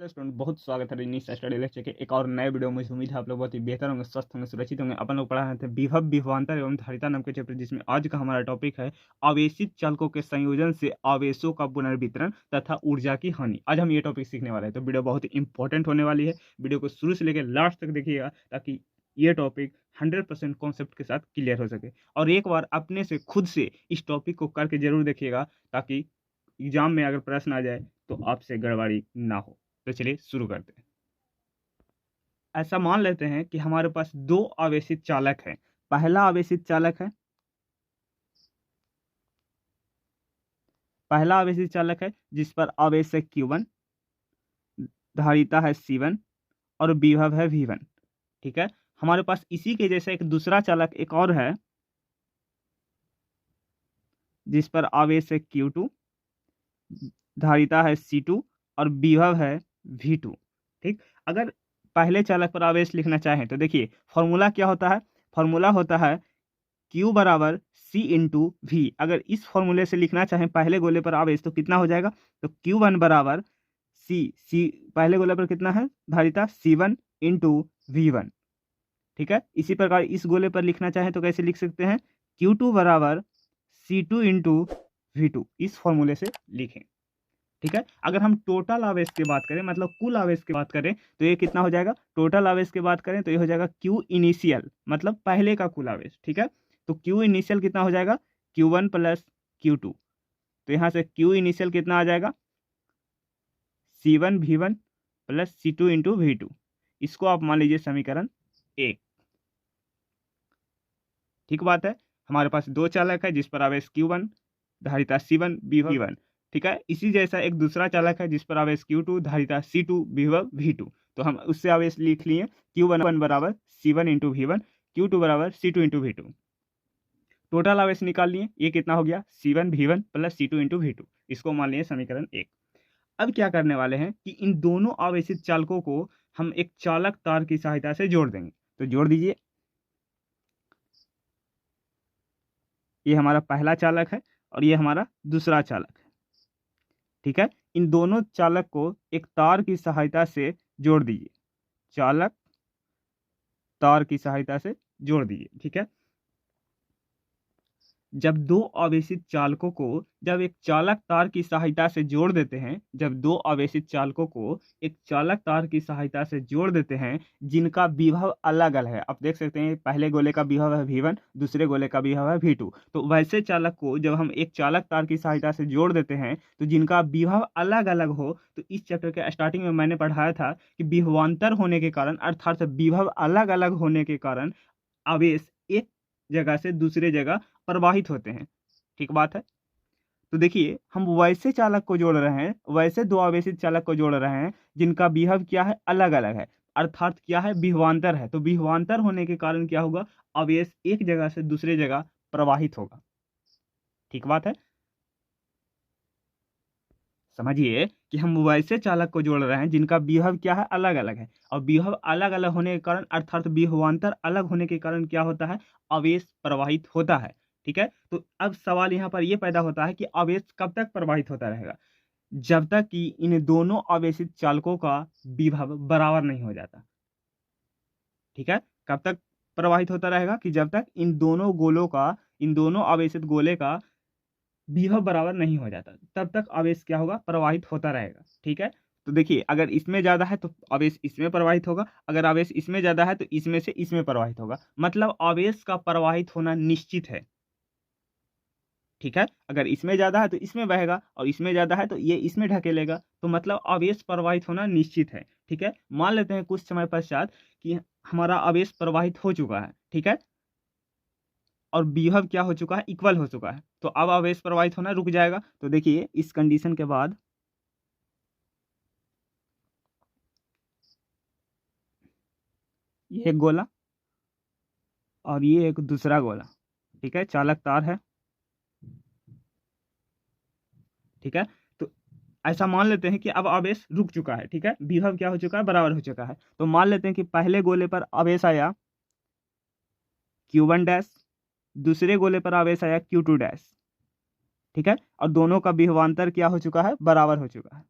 Hello student, बहुत स्वागत है रजनीश स्टडी लेक्चर के एक और नए वीडियो में। मुझे उम्मीद है आप लोग बहुत ही बेहतर होंगे, स्वस्थ होंगे, सुरक्षित होंगे। अपन लोग पढ़ा रहे थे विभव, विभवांतर एवं धारिता नाम के चैप्टर, जिसमें आज का हमारा टॉपिक है आवेशित चालकों के संयोजन से आवेशों का पुनर्वितरण तथा ऊर्जा की हानि। आज हम ये टॉपिक सीखने वाले हैं, तो वीडियो बहुत ही इंपॉर्टेंट होने वाली है। वीडियो को शुरू से लेकर लास्ट तक देखिएगा ताकि ये टॉपिक 100% कॉन्सेप्ट के साथ क्लियर हो सके। और एक बार अपने से खुद से इस टॉपिक को करके जरूर देखिएगा ताकि एग्जाम में अगर प्रश्न आ जाए तो आपसे गड़बड़ी ना हो। तो चलिए शुरू करते हैं। ऐसा मान लेते हैं कि हमारे पास दो आवेशित चालक हैं। पहला आवेशित चालक है जिस पर आवेश है Q1, धारिता है C1 और विभव है V1। ठीक है, हमारे पास इसी के जैसा एक दूसरा चालक एक और है जिस पर आवेश है Q2, धारिता है C2 और विभव है V2। ठीक, अगर पहले चालक पर आवेश लिखना चाहें तो देखिए फॉर्मूला क्या होता है। फॉर्मूला होता है Q बराबर C इंटू V। अगर इस फॉर्मूले से लिखना चाहें पहले गोले पर आवेश तो कितना हो जाएगा, तो Q1 बराबर C पहले गोले पर कितना है धारिता C1 इंटू V1। ठीक है, इसी प्रकार इस गोले पर लिखना चाहें तो कैसे लिख सकते हैं, Q2 बराबर C2 इंटू V2। इस फॉर्मूले से लिखें। ठीक है, अगर हम टोटल आवेश की बात करें, मतलब कुल आवेश की बात करें, तो ये कितना हो जाएगा, टोटल आवेश की बात करें तो ये हो जाएगा Q इनिशियल, मतलब पहले का कुल आवेश। ठीक है, तो Q इनिशियल कितना हो जाएगा, Q1 प्लस Q2। तो यहाँ से Q इनिशियल कितना आ जाएगा, C1 V1 plus C2 into V2। इसको आप मान लीजिए समीकरण 1। ठीक बात है, हमारे पास दो चालक है जिस पर आवेश Q1, धारिता C1 V1। ठीक है, इसी जैसा एक दूसरा चालक है जिस पर आवेश Q2, धारिता C2 विभव V2। तो हम उससे आवेश लिख लिए Q1 बराबर C1 इंटू V1, Q2 बराबर C2 इंटू V2। टोटल आवेश निकाल लिए, ये कितना हो गया C1 V1 plus C2 into V2। इसको मान लिए समीकरण 1। अब क्या करने वाले हैं कि इन दोनों आवेशित चालकों को हम एक चालक तार की सहायता से जोड़ देंगे। तो जोड़ दीजिए, ये हमारा पहला चालक है और ये हमारा दूसरा चालक है। ठीक है, इन दोनों चालक को एक तार की सहायता से जोड़ दीजिए, चालक तार की सहायता से जोड़ दीजिए। ठीक है, जब दो आवेशित चालकों को जब एक चालक तार की सहायता से जोड़ देते हैं, जब दो आवेशित चालकों को एक चालक तार की सहायता से जोड़ देते हैं जिनका विभव अलग अलग है। आप देख सकते हैं पहले गोले का विभव है V1, दूसरे गोले का विभव है V2। तो वैसे चालक को जब हम एक चालक तार की सहायता से जोड़ देते हैं तो जिनका विभव अलग अलग हो, तो इस चैप्टर के स्टार्टिंग में मैंने पढ़ाया था कि विभवांतर होने के कारण, अर्थात विभव अलग अलग होने के कारण आवेश एक जगह से दूसरे जगह प्रवाहित होते हैं। ठीक बात है, तो देखिए हम वैसे चालक को जोड़ रहे हैं, वैसे दो आवेशित चालक को जोड़ रहे हैं जिनका विभव क्या है, अलग अलग है, अर्थात क्या है, विभवांतर है। तो विभवांतर होने के कारण क्या होगा, आवेश एक जगह से दूसरे जगह प्रवाहित होगा। ठीक बात है, समझिए कि हम वैसे चालक को जोड़ रहे हैं जिनका विभव क्या है, अलग अलग है। और विभव अलग अलग होने के कारण, अर्थात विभवांतर अलग होने के कारण क्या होता है, आवेश प्रवाहित होता है। ठीक है, तो अब सवाल यहाँ पर यह पैदा होता है कि आवेश कब तक प्रवाहित होता रहेगा, जब तक कि इन दोनों आवेशित चालकों का विभव बराबर नहीं हो जाता। ठीक है, कब तक प्रवाहित होता रहेगा, कि जब तक इन दोनों गोलों का, इन दोनों आवेशित गोले का विभव बराबर नहीं हो जाता, तब तक आवेश क्या होगा, प्रवाहित होता रहेगा। ठीक है, तो देखिए अगर इसमें ज्यादा है तो आवेश इसमें प्रवाहित होगा, अगर आवेश इसमें ज्यादा है तो इसमें से इसमें प्रवाहित होगा, मतलब आवेश का प्रवाहित होना निश्चित है। ठीक है, अगर इसमें ज्यादा है तो इसमें बहेगा और इसमें ज्यादा है तो ये इसमें ढकेलेगा, तो मतलब आवेश प्रवाहित होना निश्चित है। ठीक है, मान लेते हैं कुछ समय पश्चात कि हमारा आवेश प्रवाहित हो चुका है। ठीक है, और विभव क्या हो चुका है, इक्वल हो चुका है, तो अब आवेश प्रवाहित होना रुक जाएगा। तो देखिए इस कंडीशन के बाद ये एक गोला और ये एक दूसरा गोला, ठीक है, चालक तार है। ठीक है, तो ऐसा मान लेते हैं कि अब आवेश रुक चुका है। ठीक है, विभव क्या हो चुका है, बराबर हो चुका है। तो मान लेते हैं कि पहले गोले पर आवेश आया Q1 डैश, दूसरे गोले पर आवेश आया Q2 डैश। ठीक है, और दोनों का विभवांतर क्या हो चुका है, बराबर हो चुका है।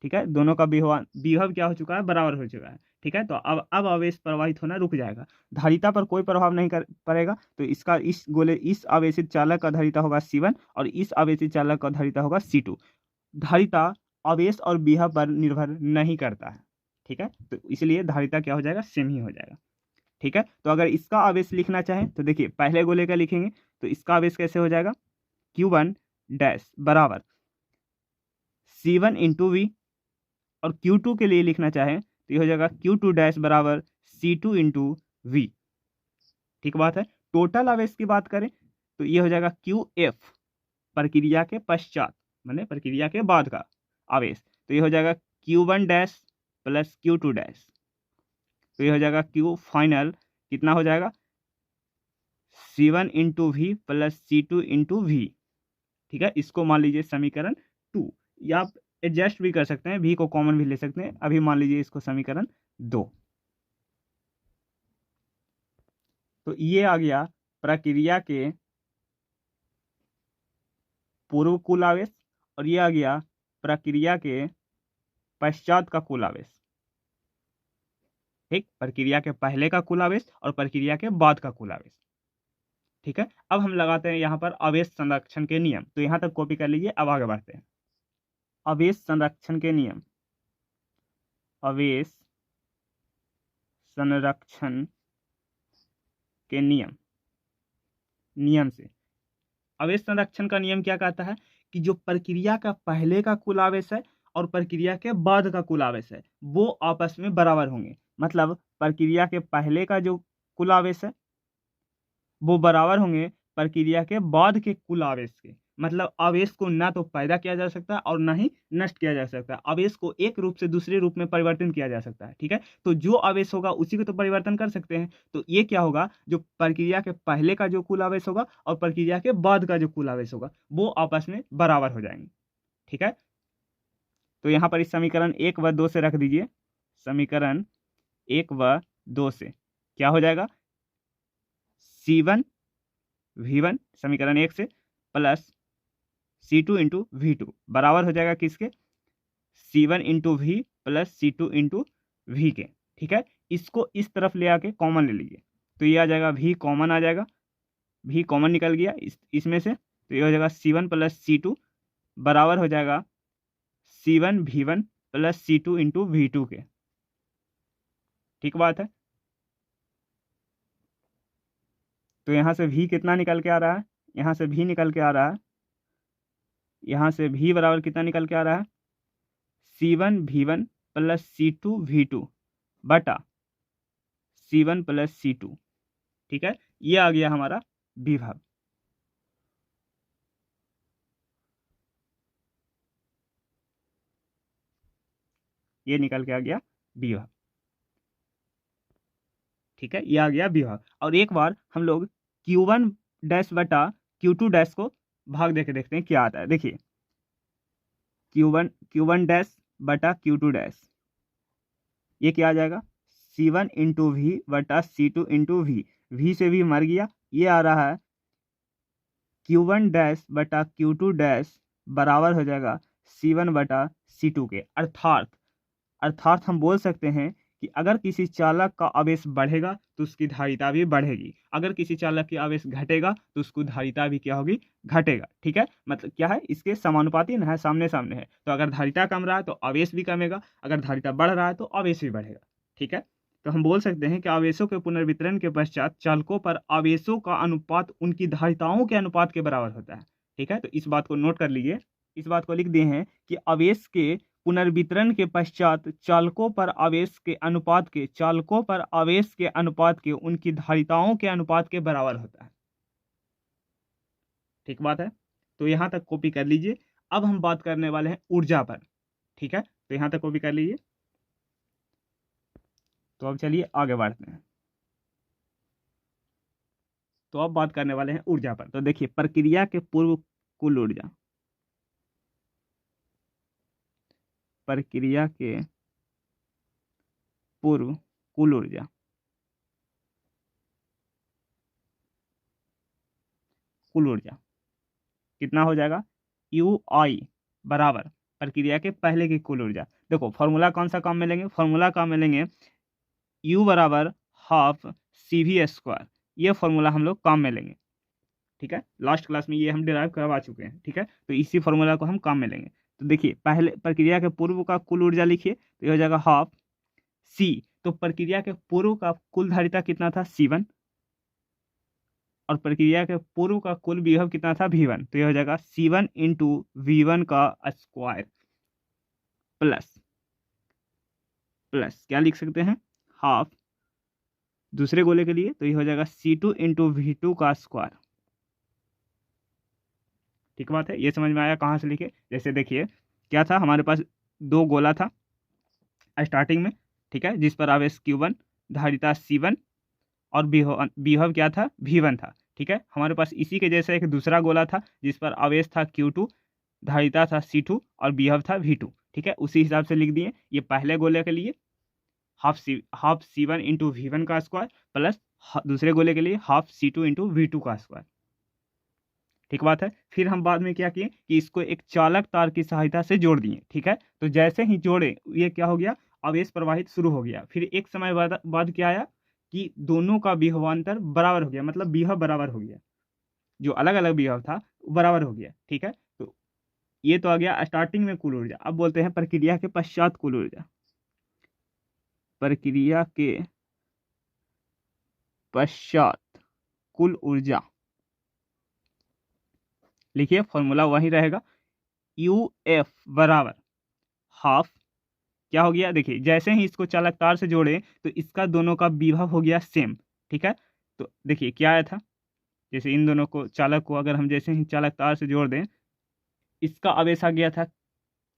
ठीक है, दोनों का विभव क्या हो चुका है, बराबर हो चुका है। ठीक है, तो अब आवेश प्रवाहित होना रुक जाएगा, धारिता पर कोई प्रभाव नहीं कर पड़ेगा। तो इसका इस आवेशित चालक का धारिता होगा C1 और इस आवेशित चालक का धारिता होगा C2। धारिता आवेश और विभव पर निर्भर नहीं करता है। ठीक है, तो इसलिए धारिता क्या हो जाएगा, सेम ही हो जाएगा। ठीक है, तो अगर इसका आवेश लिखना चाहें तो देखिए पहले गोले का लिखेंगे, तो इसका आवेश कैसे हो जाएगा, Q1 डैश बराबर C1 इंटू वी, और Q2 के लिए लिखना चाहें तो ये हो जाएगा Q2 डैश बराबर C2 इंटू वी। ठीक बात है। टोटल आवेश की बात करें तो ये हो जाएगा QF, प्रक्रिया के पश्चात माने प्रक्रिया के बाद का आवेश, तो ये हो जाएगा Q1 dash plus Q2 dash, तो ये हो जाएगा Q फाइनल कितना हो जाएगा, C1 into V plus C2 into V. ठीक है, इसको मान लीजिए समीकरण 2, या आप एडजस्ट भी कर सकते हैं, भी को कॉमन भी ले सकते हैं। अभी मान लीजिए इसको समीकरण 2। तो ये आ गया प्रक्रिया के पूर्व कुल आवेश, और ये आ गया प्रक्रिया के पश्चात का कुल आवेश। ठीक, प्रक्रिया के पहले का कुल आवेश और प्रक्रिया के बाद का कुल आवेश। ठीक है, अब हम लगाते हैं यहाँ पर आवेश संरक्षण के नियम, तो यहाँ तक कॉपी कर लीजिए। अब आगे बढ़ते हैं, आवेश संरक्षण के नियम। आवेश संरक्षण के नियम से आवेश संरक्षण का नियम क्या कहता है कि जो प्रक्रिया का पहले का कुल आवेश है और प्रक्रिया के बाद का कुल आवेश है वो आपस में बराबर होंगे। मतलब प्रक्रिया के पहले का जो कुल आवेश है वो बराबर होंगे प्रक्रिया के बाद के कुल आवेश के। मतलब आवेश को ना तो पैदा किया जा सकता है और ना ही नष्ट किया जा सकता है, आवेश को एक रूप से दूसरे रूप में परिवर्तन किया जा सकता है। ठीक है, तो जो आवेश होगा उसी को तो परिवर्तन कर सकते हैं। तो ये क्या होगा, जो प्रक्रिया के पहले का जो कुल आवेश होगा और प्रक्रिया के बाद का जो कुल आवेश होगा वो आपस में बराबर हो जाएंगे। ठीक है, तो यहाँ पर इस समीकरण 1 व 2 से रख दीजिए। समीकरण 1 व 2 से क्या हो जाएगा, C1 V1 समीकरण 1 से प्लस C2 इंटू V2 बराबर हो जाएगा किसके, C1 into V plus C2 into V के। ठीक है, इसको इस तरफ ले आके कॉमन ले लीजिए, तो ये आ जाएगा V कॉमन आ जाएगा, V कॉमन निकल गया इसमें से, तो ये हो जाएगा C1 प्लस C2 बराबर हो जाएगा C1 V1 plus C2 into V2 के। ठीक बात है, तो यहाँ से V कितना निकल के आ रहा है, यहाँ से V निकल के आ रहा है, यहाँ से V बराबर कितना निकल के आ रहा है, C1 V1 plus C2 V2 बटा C1 प्लस C2। ठीक है, ये आ गया हमारा विभव। ये निकल के आ गया विभव। ठीक है, ये आ गया विभव। और एक बार हम लोग Q1 डैश बटा Q2 डैश को भाग देके देखते हैं क्या आता है। देखिए Q1 डैश बटा Q2 डैश, ये क्या आ जाएगा, C1 इंटू वी बटा C2 इंटू वी से भी मर गया। ये आ रहा है Q1 डैश बटा Q2 डैश बराबर हो जाएगा C1 बटा C2 के। अर्थात हम बोल सकते हैं कि अगर किसी चालक का आवेश बढ़ेगा तो उसकी धारिता भी बढ़ेगी, अगर किसी चालक की आवेश घटेगा तो उसकी धारिता भी क्या होगी, घटेगा। ठीक है, मतलब क्या है, इसके समानुपाती ना है, सामने सामने है। तो अगर धारिता कम रहा है तो आवेश भी कमेगा, अगर धारिता बढ़ रहा है तो आवेश भी बढ़ेगा। ठीक है, तो हम बोल सकते हैं कि आवेशों के पुनर्वितरण के पश्चात चालकों पर आवेशों का अनुपात उनकी धारिताओं के अनुपात के बराबर होता है। ठीक है, तो इस बात को नोट कर लीजिए, इस बात को लिख दिए हैं कि आवेश के पुनर्वितरण के पश्चात चालकों पर आवेश के अनुपात के उनकी धारिताओं के अनुपात के बराबर होता है। ठीक बात है, तो यहां तक कॉपी कर लीजिए। अब हम बात करने वाले हैं ऊर्जा पर। ठीक है, तो यहां तक कॉपी कर लीजिए। तो अब चलिए आगे बढ़ते हैं। तो अब बात करने वाले हैं ऊर्जा पर। तो देखिए प्रक्रिया के पूर्व कुल ऊर्जा, प्रक्रिया के पूर्व कुल ऊर्जा, कुल ऊर्जा कितना हो जाएगा, UI बराबर प्रक्रिया के पहले की कुल ऊर्जा। देखो फॉर्मूला कौन सा काम में लेंगे, फॉर्मूला काम में लेंगे U बराबर हाफ CV²। ये फॉर्मूला हम लोग काम में लेंगे, ठीक है। लास्ट क्लास में ये हम डिराइव करवा चुके हैं, ठीक है। तो इसी फॉर्मूला को हम काम में लेंगे। तो देखिए पहले प्रक्रिया के पूर्व का कुल ऊर्जा लिखिए, तो ये हो जाएगा हाफ C। तो प्रक्रिया के पूर्व का कुल धारिता कितना था C1, और प्रक्रिया के पूर्व का कुल विभव कितना था V1। तो ये हो जाएगा C1 इंटू V1 का स्क्वायर प्लस प्लस क्या लिख सकते हैं, हाफ दूसरे गोले के लिए, तो ये हो जाएगा C2 इंटू V2 का स्क्वायर। ठीक बात है, ये समझ में आया कहाँ से लिखे। जैसे देखिए क्या था, हमारे पास दो गोला था स्टार्टिंग में, ठीक है, जिस पर आवेश Q1, धारिता C1 और विभव क्या था, V1 था, ठीक है। हमारे पास इसी के जैसे एक दूसरा गोला था जिस पर आवेश था Q2, धारिता था C2 और विभव था V2, ठीक है। उसी हिसाब से लिख दिए। ये पहले गोले के लिए हाफ C1 इंटू V1 का स्क्वायर प्लस दूसरे गोले के लिए हाफ C2 इंटू V2 का स्क्वायर। ठीक बात है। फिर हम बाद में क्या किए कि इसको एक चालक तार की सहायता से जोड़ दिए, ठीक है। तो जैसे ही जोड़े ये क्या हो गया, आवेश प्रवाहित शुरू हो गया। फिर एक समय बाद क्या आया कि दोनों का विभवांतर बराबर हो गया, मतलब विभव बराबर हो गया, जो अलग अलग विभव था बराबर हो गया, ठीक है। तो ये तो आ गया स्टार्टिंग में कुल ऊर्जा। अब बोलते हैं प्रक्रिया के पश्चात कुल ऊर्जा। प्रक्रिया के पश्चात कुल ऊर्जा लिखिए, फॉर्मूला वही रहेगा, UF बराबर हाफ क्या हो गया, देखिए जैसे ही इसको चालक तार से जोड़े तो इसका दोनों का विभव हो गया सेम, ठीक है। तो देखिए क्या आया था, जैसे इन दोनों को चालक को अगर हम जैसे ही चालक तार से जोड़ दें, इसका आवेश आ गया था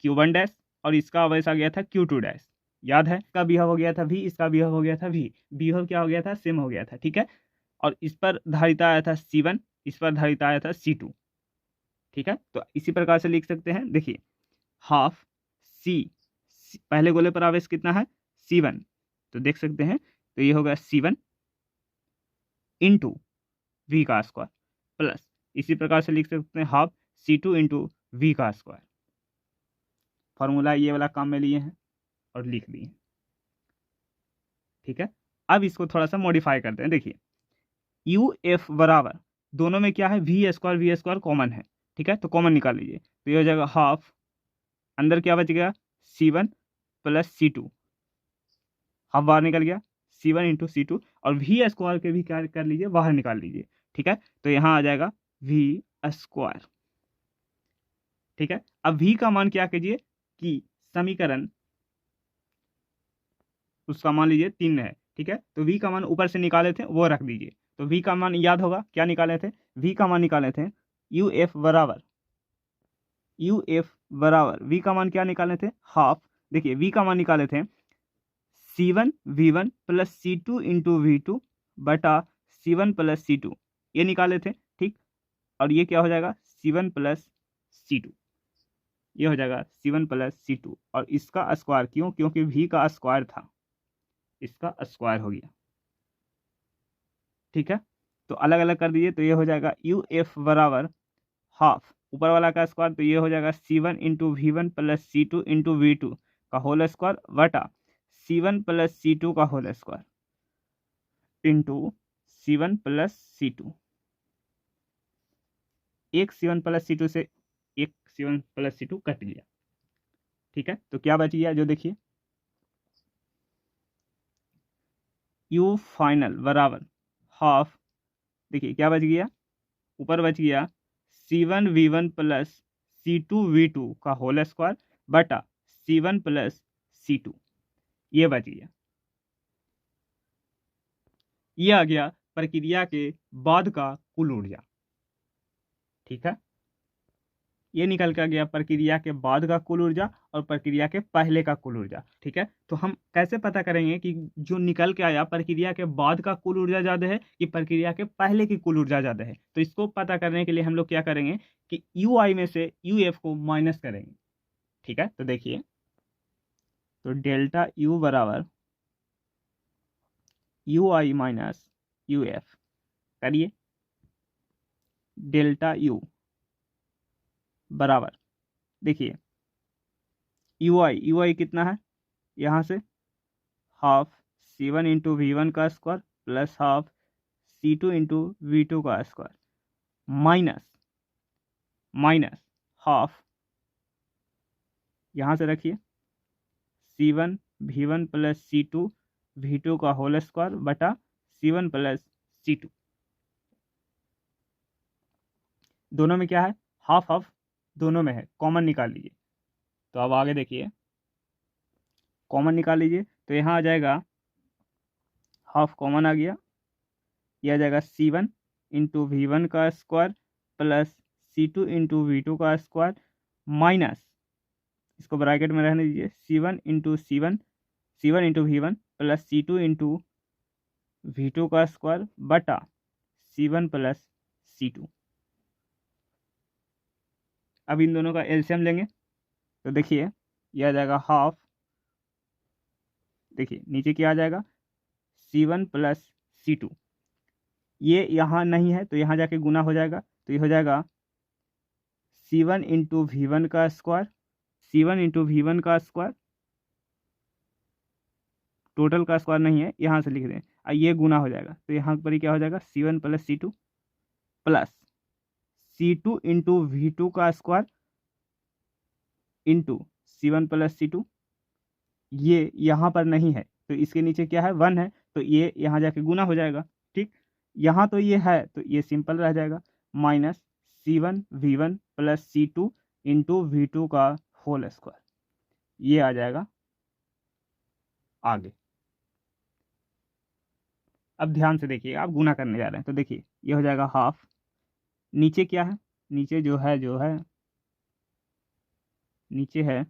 Q1 डैश और इसका आवेश आ गया था Q2 डैश। याद है, इसका विभव हो गया था V, इसका विभव हो गया था V, विभव क्या हो गया था, सेम हो गया था, ठीक है। और इस पर धारिता आया था C1, इस पर धारिता आया था C2, ठीक है। तो इसी प्रकार से लिख सकते हैं, देखिए हाफ पहले गोले पर आवेश कितना है C1, तो देख सकते हैं, तो ये होगा C1 इंटू V का स्क्वायर प्लस इसी प्रकार से लिख सकते हैं हाफ C2 इंटू V का स्क्वायर। फॉर्मूला ये वाला काम में लिए हैं और लिख दिए, ठीक है। अब इसको थोड़ा सा मॉडिफाई करते हैं। देखिए UF बराबर दोनों में क्या है, V स्क्वायर कॉमन है, ठीक है। तो कॉमन निकाल लीजिए, तो ये हो जाएगा हाफ, अंदर क्या बच गया C1 प्लस C2, हाफ बाहर निकल गया C1 इंटू C2, और V स्क्वायर के भी क्या कर लीजिए, बाहर निकाल लीजिए, ठीक है। तो यहाँ आ जाएगा V स्क्वायर, ठीक है। अब V का मान क्या कीजिए कि समीकरण उसका मान लीजिए 3 है, ठीक है। तो V का मान ऊपर से निकाले थे वो रख दीजिए। तो V का मान याद होगा क्या निकाले थे, V का मान निकाले थे UF बराबर V का मान क्या निकाले थे, हाफ। देखिए V का मान निकाले थे C1 V1 plus C2 into V2 बटा C1 प्लस C2, ये निकाले थे, ठीक। और ये क्या हो जाएगा C1 प्लस C2, ये हो जाएगा C1 प्लस C2, और इसका स्क्वायर क्यों, क्योंकि V का स्क्वायर था, इसका स्क्वायर हो गया, ठीक है। तो अलग अलग कर दीजिए, तो ये हो जाएगा UF बराबर हाफ ऊपर वाला का स्क्वायर, तो ये हो जाएगा C1 into V1 plus C2 into V2 का होल स्क्वायर बटा C1 प्लस C2 का whole square into C1 plus C2। एक C1 प्लस C2 से एक C1 प्लस C2 कट गया, ठीक है। तो क्या बच गया, जो देखिए U फाइनल बराबर हाफ, देखिए क्या बच गया, ऊपर बच गया C1 V1 plus C2 V2 का होल स्क्वायर बटा C1 प्लस C2, ये बच गया। ये आ गया प्रक्रिया के बाद का कुल ऊर्जा, ठीक है। ये निकल कर गया प्रक्रिया के बाद का कुल ऊर्जा और प्रक्रिया के पहले का कुल ऊर्जा, ठीक है। तो हम कैसे पता करेंगे कि जो निकल के आया प्रक्रिया के बाद का कुल ऊर्जा ज़्यादा है कि प्रक्रिया के पहले की कुल ऊर्जा ज़्यादा है। तो इसको पता करने के लिए हम लोग क्या करेंगे कि UI में से UF को माइनस करेंगे, ठीक है। तो देखिए, तो डेल्टा U बराबर UI माइनस UF करिए, डेल्टा U बराबर, देखिए यू आई कितना है यहाँ से, हाफ C1 इंटू V1 का square plus half C2 into V2 का स्क्वायर माइनस हाफ, यहाँ से रखिए C1 V1 plus C2 V2 का होल स्क्वायर बटा C1 प्लस C2। दोनों में क्या है, हाफ हाफ दोनों में है, कॉमन निकाल लीजिए। तो अब आगे देखिए, कॉमन निकाल लीजिए तो यहाँ आ जाएगा हाफ कॉमन आ गया, ये आ जाएगा C1 इंटू V1 का square plus C2 into V2 का स्क्वायर माइनस, इसको ब्रैकेट में रहने दीजिए, C1 into V1 plus C2 into V2 का स्क्वायर बटा C1 प्लस C2। अब इन दोनों का एलसीएम लेंगे तो देखिए यह आ जाएगा हाफ, देखिए नीचे क्या आ जाएगा C1 प्लस C2, ये यहाँ नहीं है तो यहाँ जाके गुना हो जाएगा, तो ये हो जाएगा C1 इंटू V1 का स्क्वायर, C1 इंटू V1 का स्क्वायर, टोटल का स्क्वायर नहीं है, यहाँ से लिख दें, ये गुना हो जाएगा तो यहाँ पर क्या हो जाएगा C1 plus C2 plus C2 into V2 का square into C1 plus C2, ये यहाँ पर नहीं है तो इसके नीचे क्या है 1 है तो ये यहाँ जाके गुना हो जाएगा, ठीक। यहाँ तो ये है तो ये सिंपल रह जाएगा, minus C1 V1 plus C2 into V2 का होल स्क्वायर, ये आ जाएगा आगे। अब ध्यान से देखिए, आप गुना करने जा रहे हैं तो देखिए ये हो जाएगा हाफ, नीचे क्या है, नीचे जो है नीचे है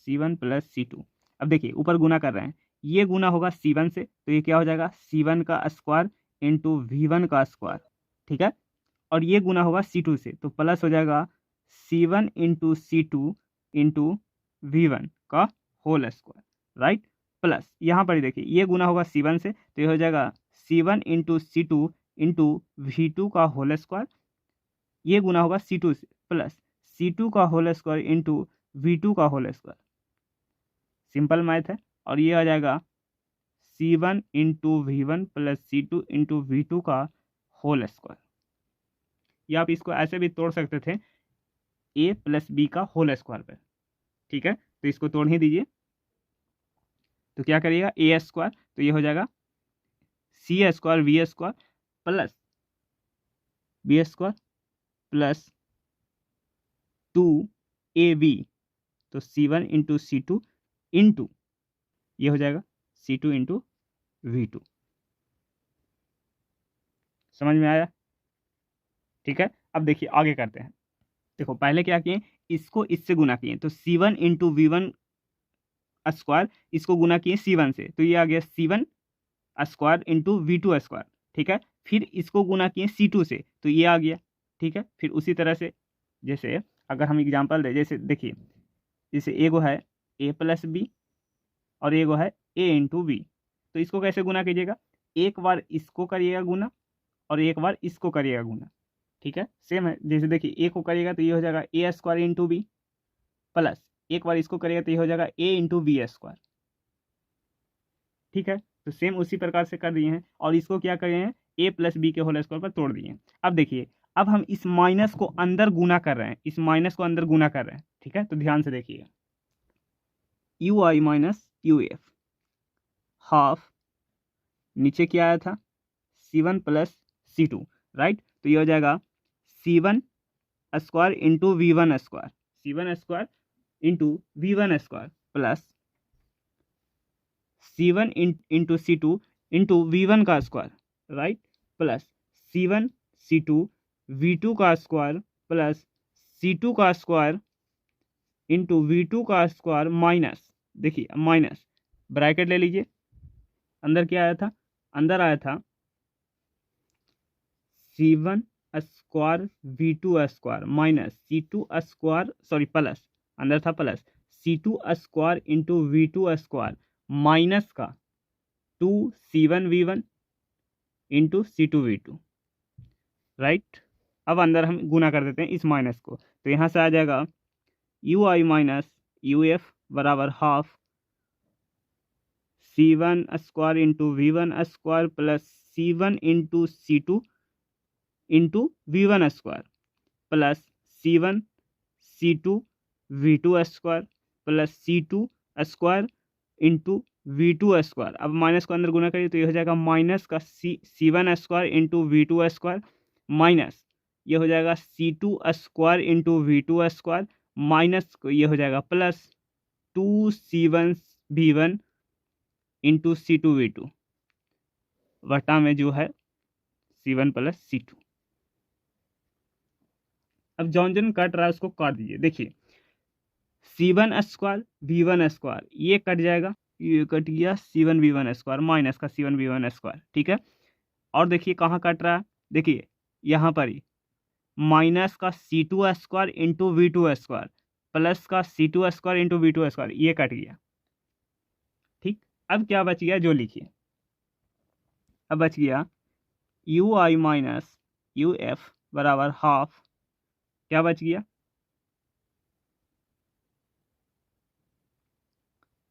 C1 प्लस C2। अब देखिए ऊपर गुना कर रहे हैं, ये गुना होगा C1 से तो ये क्या हो जाएगा C1 का स्क्वायर इंटू V1 का स्क्वायर, ठीक है, और ये गुना होगा C2 से तो प्लस हो जाएगा C1 into C2 into V1 का होल स्क्वायर, राइट, प्लस यहाँ पर देखिए ये गुना होगा C1 से तो ये हो जाएगा C1 into C2 into V2 का होल स्क्वायर, ये गुना होगा C2 से प्लस C2 का होल स्क्वायर इंटू V2 का होल स्क्वायर, सिंपल मैथ है, और ये आ जाएगा C1 into V1 plus C2 into V2 का होल स्क्वायर। या आप इसको ऐसे भी तोड़ सकते थे A प्लस B का होल स्क्वायर पर, ठीक है, तो इसको तोड़ ही दीजिए तो क्या करिएगा A स्क्वायर, तो ये हो जाएगा C square V square plus B square plus 2AB, तो C1 इंटू C2 इंटू ये हो जाएगा C2 इंटू V2। समझ में आया, ठीक है। अब देखिए आगे करते हैं, देखो पहले क्या किए, इसको इससे गुना किए तो C1 इंटू V1 स्क्वायर, इसको गुना किए C1 से तो ये आ गया C1 square into V2 square, ठीक है, फिर इसको गुना किए C2 से तो ये आ गया, ठीक है। फिर उसी तरह से जैसे अगर हम एग्जांपल दें, जैसे देखिए जैसे एगो है A प्लस B और एगो है A इंटू बी, तो इसको कैसे गुना कीजिएगा, एक बार इसको करिएगा गुना और एक बार इसको करिएगा गुना, ठीक है, सेम है। जैसे देखिए ए को करिएगा तो ये हो जाएगा A square into B plus एक बार इसको करिएगा तो ये हो जाएगा A इंटू बी स्क्वायर, ठीक है। तो सेम उसी प्रकार से कर दिए हैं और इसको क्या कर रहे हैं A प्लस बी के होल स्क्वायर पर तोड़ दिए हैं। अब देखिए अब हम इस माइनस को अंदर गुना कर रहे हैं, इस माइनस को अंदर गुना कर रहे हैं, ठीक है, तो ध्यान से देखिए you I minus U F, half नीचे क्या आया था C1 प्लस C2, राइट, तो ये हो जाएगा C1 square into V1 square, C1 square into V1 square plus C1 into C2 into V1 का square, right, plus C1 C2 V2 का स्क्वायर प्लस C2 का स्क्वायर इंटू V2 का square minus, देखिए minus bracket ले लीजिए, अंदर क्या आया था, अंदर आया था C1 square V2 square minus C2 square, sorry plus, अंदर था plus C2 square into V2 square minus का 2C1 V1 into C2 V2, right. अब अंदर हम गुना कर देते हैं इस माइनस को, तो यहाँ से आ जाएगा U I minus U F बराबर half C1 square into V1 square plus C1 into C2 into V1 square plus C1 C2 V2 square plus C2 square into V2 square. अब माइनस को अंदर गुना करिए तो ये हो जाएगा माइनस का C1 square into V2 square minus ये हो जाएगा C2 square into V2 square minus ये हो जाएगा plus 2C1 V1 into C2 V2 वटा में जो है C1 प्लस C2। अब जॉन कट रहा है उसको काट दीजिए। देखिए C1 स्क्वायर V1 स्क्वायर ये कट जाएगा, ये कट गया C1 V1 स्क्वायर माइनस का C1 V1 स्क्वायर, ठीक है। और देखिए कहाँ कट रहा है, देखिए यहाँ पर ही माइनस का C2 square into V2 square plus का C2 square into V2 square ये कट गया, ठीक। अब क्या बच गया जो लिखिए, अब बच गया UI माइनस UF बराबर हाफ, क्या बच गया,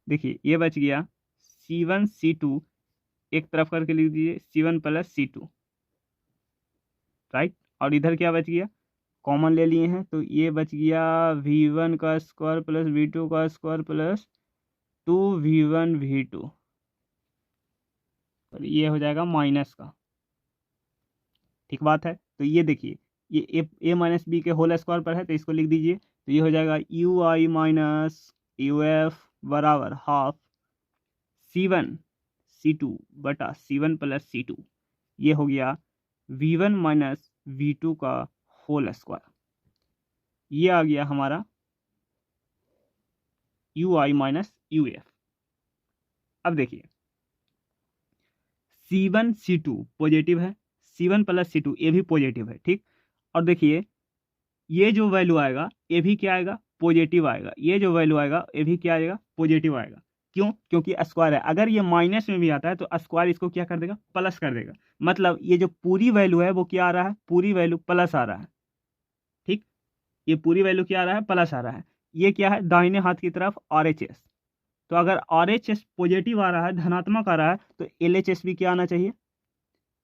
देखिए ये बच गया C1 C2 एक तरफ करके लिख दीजिए C1 प्लस C2, राइट। और इधर क्या बच गया, कॉमन ले लिए हैं तो ये बच गया V1 का स्क्वायर प्लस V2 का स्क्वायर प्लस 2V1 V2 और ये हो जाएगा माइनस का, ठीक बात है। तो ये देखिए ये a माइनस बी के होल स्क्वायर पर है तो इसको लिख दीजिए, तो ये हो जाएगा UI माइनस UF बराबर हाफ C1 C2 बटा C1 प्लस C2, ये हो गया V1 माइनस V2 का होल स्क्वायर, ये आ गया हमारा UI माइनस UF। अब देखिए C1 C2 पॉजिटिव है, C1 प्लस C2 ये भी पॉजिटिव है, ठीक। और देखिए ये जो वैल्यू आएगा ये भी क्या आएगा, पॉजिटिव आएगा, ये जो वैल्यू आएगा ये भी क्या आएगा, पॉजिटिव आएगा। क्यों, क्योंकि स्क्वायर है, अगर ये माइनस में भी आता है तो स्क्वायर इसको क्या कर देगा, प्लस कर देगा, मतलब ये जो पूरी वैल्यू है वो क्या आ रहा है, पूरी वैल्यू प्लस आ रहा है, ठीक। ये पूरी वैल्यू क्या आ रहा है, प्लस आ रहा है। ये क्या है, दाहिने हाथ की तरफ RHS, तो अगर RHS पॉजिटिव आ रहा है, धनात्मक आ रहा है तो LHS भी क्या आना चाहिए,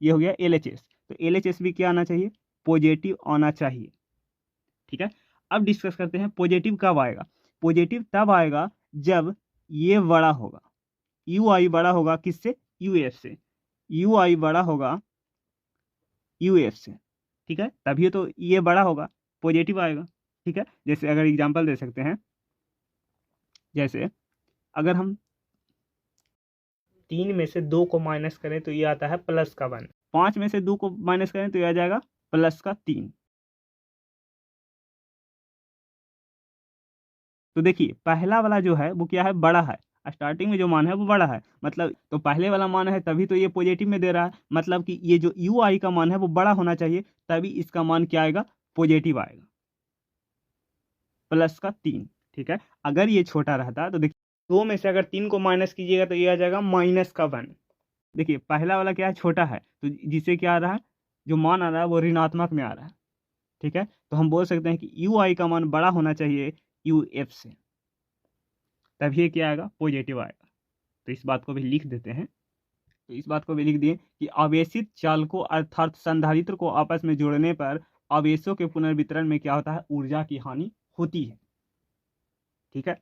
ये हो गया LHS, तो LHS भी क्या आना चाहिए, पॉजिटिव आना चाहिए, ठीक है। अब डिस्कस करते हैं पॉजिटिव कब आएगा, पॉजिटिव तब आएगा जब ये बड़ा होगा, UI बड़ा होगा किससे, UF से, UI बड़ा होगा UF से, ठीक है, तभी तो ये बड़ा होगा, पॉजिटिव आएगा, ठीक है। जैसे अगर एग्जांपल दे सकते हैं, जैसे अगर हम 3 में से 2 को माइनस करें तो ये आता है प्लस का 1, 5 में से 2 को माइनस करें तो ये आ जाएगा प्लस का 3। तो देखिए पहला वाला जो है वो क्या है, बड़ा है, स्टार्टिंग में जो मान है वो बड़ा है, मतलब तो पहले वाला मान है तभी तो ये पॉजिटिव में दे रहा है, मतलब कि ये जो UI का मान है वो बड़ा होना चाहिए, तभी इसका मान क्या आएगा, पॉजिटिव आएगा, प्लस का 3, ठीक है। अगर ये छोटा रहता तो देखिए 2 में से अगर 3 को माइनस कीजिएगा तो ये आ जाएगा माइनस का 1। देखिए पहला वाला क्या है, छोटा है, तो जिसे क्या आ रहा है, जो मान आ रहा है वो ऋणात्मक में आ रहा है, ठीक है। तो हम बोल सकते हैं कि UI का मान बड़ा होना चाहिए UF से, तभी ये क्या आएगा, पॉजिटिव आएगा। तो इस बात को भी लिख देते हैं, तो इस बात को भी लिख दिए कि आवेशित चालकों अर्थात संधारित्र को आपस में जोड़ने पर आवेशों के पुनर्वितरण में क्या होता है, ऊर्जा की हानि होती है, ठीक है।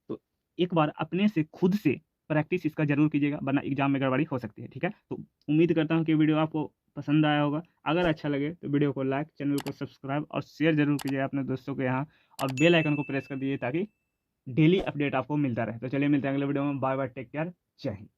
तो एक बार अपने से खुद से प्रैक्टिस इसका जरूर कीजिएगा, वरना एग्जाम में गड़बड़ी हो सकती है, ठीक है। तो उम्मीद करता हूँ कि वीडियो आपको पसंद आया होगा, अगर अच्छा लगे तो वीडियो को लाइक, चैनल को सब्सक्राइब और शेयर जरूर कीजिए अपने दोस्तों के यहाँ, और बेल आइकन को प्रेस कर दीजिए ताकि डेली अपडेट आपको मिलता रहे। तो चलिए मिलते हैं अगले वीडियो में, बाय बाय, टेक केयर, जय हिंद।